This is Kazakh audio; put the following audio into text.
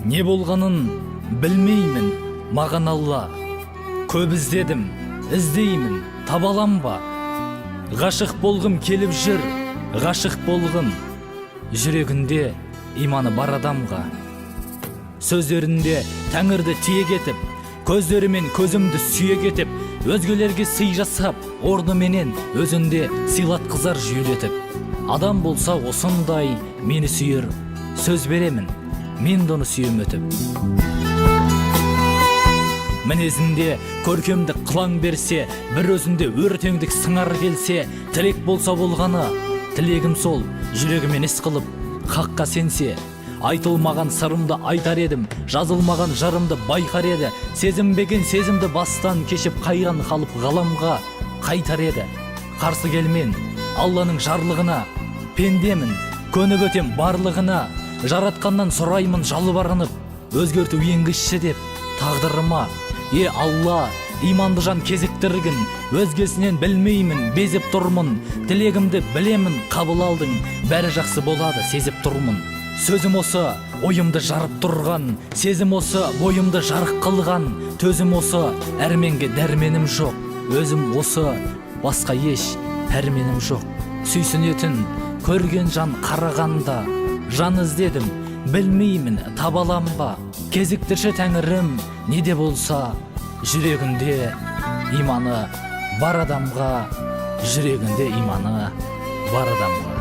Не болғанын білмеймін, маған Алла. Көп іздедім, іздеймін, таба алам ба? Ғашық болғым келіп жүр, ғашық болғым. Жүрегінде иманы бар адамға. Сөздерінде тәңірді тиек етіп, көздерімен көзімді сүйек етіп, өзгелерге сый жасап, орныменен өзінде сыйлатқызар жүйелетіп. Адам болса осындай мені сүйер, сөз беремін, мен доны сүйем өтіп. Мінезінде көркемдік қылаң берсе, бір өзінде өртеңдік сыңар келсе, тілек болса болғаны, тілегім сол, жүрегімен іс қылып, хаққа сенсе. Айтылмаған сырымды айтар едім, жазылмаған жарымды байқар еді. Сезімбеген сезімді бастан кешіп қайран қалып ғаламға қайтар еді. Қарсы келмен Алланың жарлығына, пендемін, көніп өтем барлығына. Жаратқаннан сұраймын жалбарынып, өзгерту енгізші деп тағдырыма. Алла, иманды жан кезіктіргін, өзгесінен білмеймін, безіп тұрмын. Тілегімді білемін, қабыл алдың, бәрі жақсы болады, сезіп тұрмын. Сөзім осы, ойымды жарып тұрған, сезім осы, бойымды жарық қылған. Төзім осы, әрменге дәрменім жоқ, өзім осы, басқа еш пәрменім жоқ. Сүйсінетін, көрген жан қарағанда, жан іздедім, білмеймін, таба алам ба? Кезіктірші тәңірім, не де болса, жүрегінде иманы бар адамға, жүрегінде иманы бар адамға.